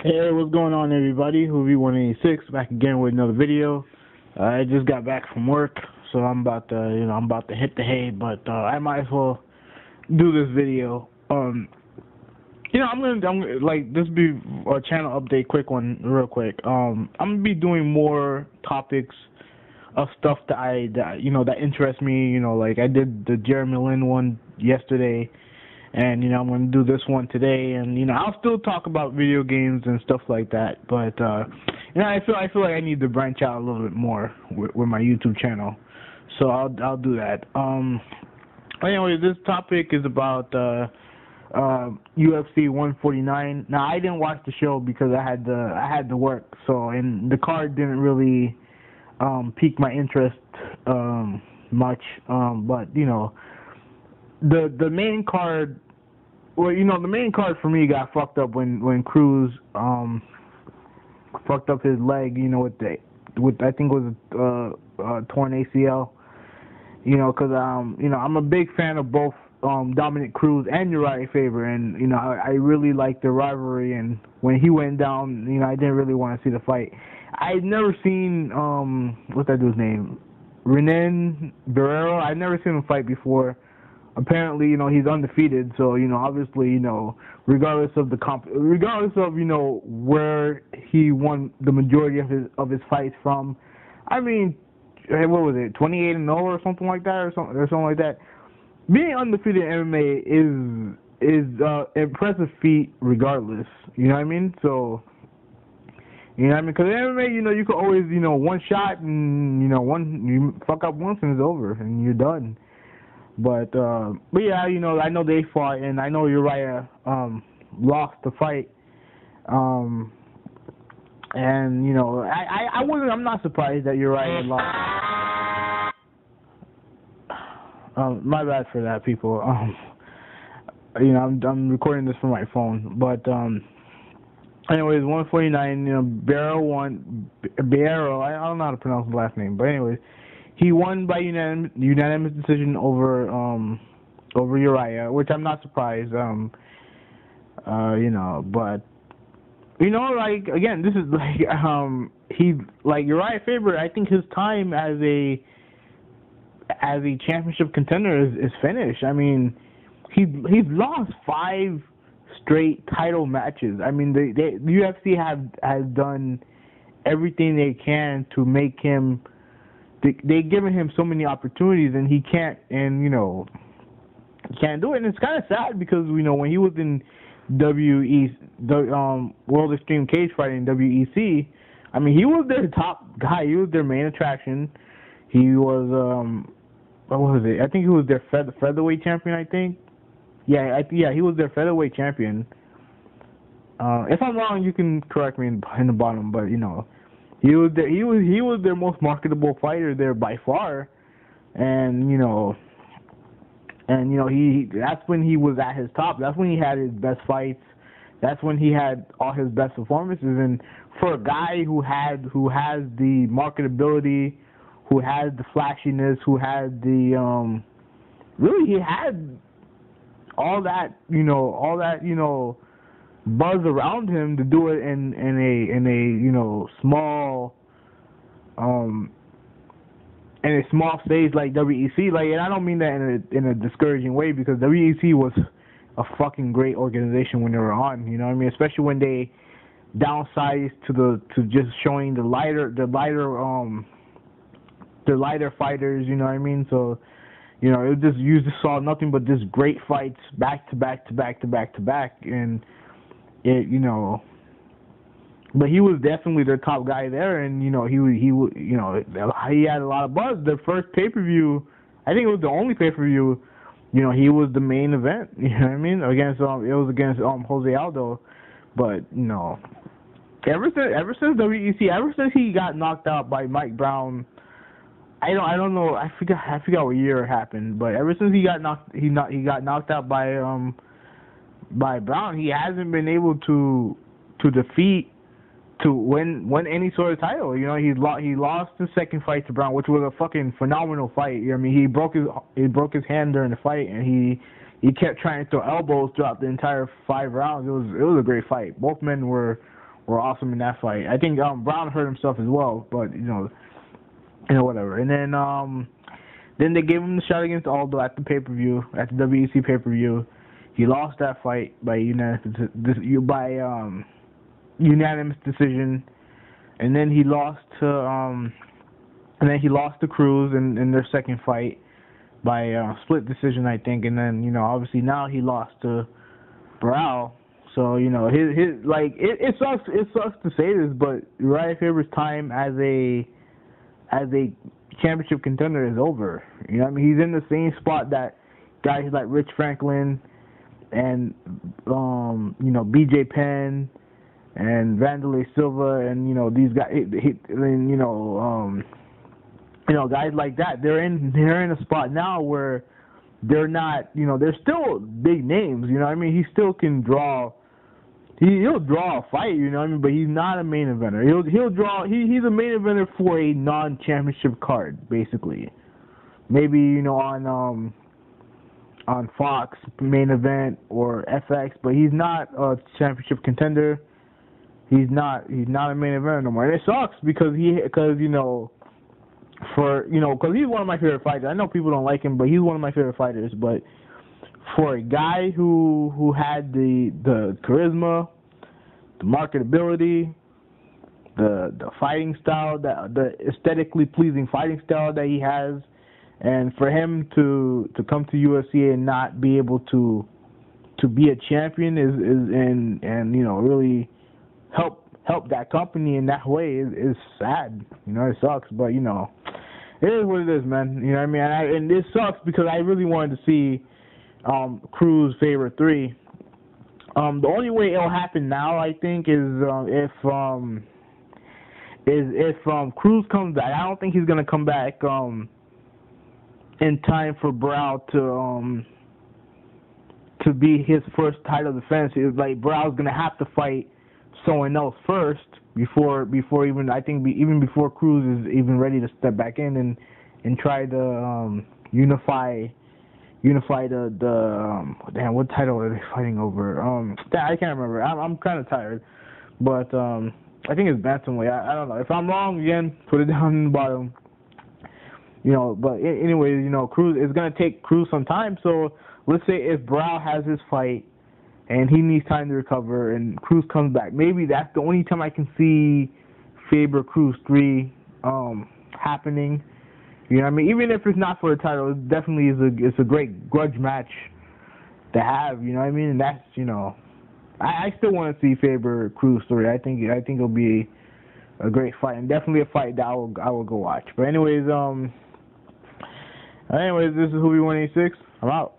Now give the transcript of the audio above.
Hey, what's going on, everybody? Hoovy186 back again with another video. I just got back from work, so I'm about to, hit the hay, but I might as well do this video. I'm gonna like this be a channel update, quick one, real quick. I'm gonna be doing more topics of stuff that interests me. Like I did the Jeremy Lin one yesterday. And I'm going to do this one today, and I'll still talk about video games and stuff like that. But I feel like I need to branch out a little bit more with my YouTube channel, so I'll do that. Anyway, this topic is about UFC 149. Now, I didn't watch the show because I had to work, and the card didn't really pique my interest much. But the main card. Well, the main card for me got fucked up when Cruz fucked up his leg, with I think it was a torn ACL. Because I'm a big fan of both Dominic Cruz and Urijah Faber, and I really liked the rivalry. And when he went down, I didn't really want to see the fight. I'd never seen what's that dude's name, Renan Barrero. I'd never seen him fight before. Apparently, he's undefeated, so, obviously, regardless of where he won the majority of his fights from, I mean, what was it, 28-0 or something like that, or something like that. Being undefeated in MMA is impressive feat regardless, you know what I mean? So, because in MMA, you can always, one shot and, you fuck up once and it's over and you're done. But yeah, I know they fought, and I know Urijah lost the fight. And I'm not surprised that Urijah lost. My bad for that, people. I'm recording this from my phone, but anyways, 149. Barrow won. Barrow, I don't know how to pronounce his last name, but anyways. He won by unanimous decision over Urijah, which I'm not surprised. But like again, this is like Urijah Faber. I think his time as a championship contender is finished. I mean, he's lost 5 straight title matches. I mean, the UFC has done everything they can to make him. They've given him so many opportunities, and he can't, he can't do it. And it's kind of sad because when he was in World Extreme Cage Fighting, WEC, I mean, he was their top guy. He was their main attraction. He was what was it? I think he was their featherweight champion. I think, yeah, he was their featherweight champion. If I'm wrong, you can correct me in the bottom, but He was their most marketable fighter there by far, and that's when he was at his top. That's when he had his best fights. That's when he had all his best performances. And for a guy who has the marketability, who has the flashiness, who had the really he had all that buzz around him to do it in a small stage like WEC, and I don't mean that in a discouraging way, because WEC was a fucking great organization when they were on, what I mean, especially when they downsized to just showing the lighter fighters, what I mean? So it just, you just saw nothing but just great fights back to back, and but he was definitely their top guy there, and he had a lot of buzz. The first pay-per-view, I think it was the only pay-per-view, he was the main event. You know what I mean? Against it was against Jose Aldo, but ever since WEC, ever since he got knocked out by Mike Brown, I don't know, I forgot what year it happened, but ever since he got knocked out by Brown, he hasn't been able to win any sort of title. He lost the second fight to Brown, which was a fucking phenomenal fight. I mean, he broke his hand during the fight, and he kept trying to throw elbows throughout the entire 5 rounds. It was a great fight. Both men were were awesome in that fight. I think Brown hurt himself as well, but whatever. And then they gave him the shot against Aldo at the pay-per-view, at the WEC pay-per-view. He lost that fight by unanimous decision, and then he lost to Cruz in their second fight by split decision, I think. And then obviously now he lost to Burrell. So it sucks to say this, but Urijah Faber's time as a championship contender is over. He's in the same spot that guys like Rich Franklin and BJ Penn and Vanderlei Silva and these guys, guys like that. They're in a spot now where they're not, they're still big names. He still can draw. He'll draw a fight, but he's not a main eventer. He'll draw. He's a main eventer for a non-championship card, basically. Maybe on Fox main event or FX, but he's not a championship contender. He's not a main eventer no more. And it sucks because he's one of my favorite fighters. I know people don't like him, but he's one of my favorite fighters. But for a guy who had the charisma, the marketability, the fighting style, the aesthetically pleasing fighting style that he has, and for him to come to UFC and not be able to be a champion and really help that company in that way is sad. It sucks, but it is what it is, man. And this sucks because I really wanted to see Cruz Faber 3. The only way it'll happen now, I think, is if Cruz comes back. I don't think he's gonna come back in time for Brow to be his first title defense. It's like Brow's gonna have to fight someone else first before even even before Cruz is even ready to step back in and try to unify the damn, what title are they fighting over? I can't remember. I'm kind of tired, but I think it's bantamweight. I don't know. If I'm wrong, again, put it down in the bottom. But anyways, Cruz is gonna take Cruz some time. So let's say if Brow has his fight and he needs time to recover, and Cruz comes back, maybe that's the only time I can see Faber Cruz 3 happening. Even if it's not for a title, it definitely it's a great grudge match to have. And that's I still want to see Faber Cruz 3. I think it'll be a great fight, and definitely a fight that I will go watch. But anyways, this is Hoobie 186. I'm out.